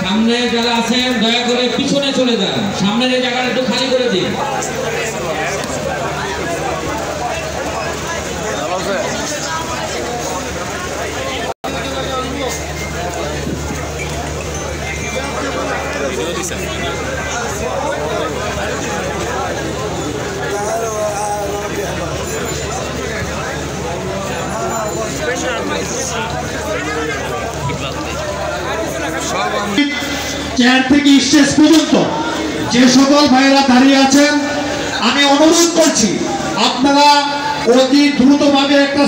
সামনে যারা আছেন দয়া করে পিছনে চলে যান, সামনের এই জায়গাটা একটু খালি করে দিন। চেয়ার থেকে স্টেজ পর্যন্ত যে সকল ভাইয়েরা দাঁড়িয়ে আছেন, আমি অনুরোধ করছি আপনারা অতি দ্রুতভাবে একটা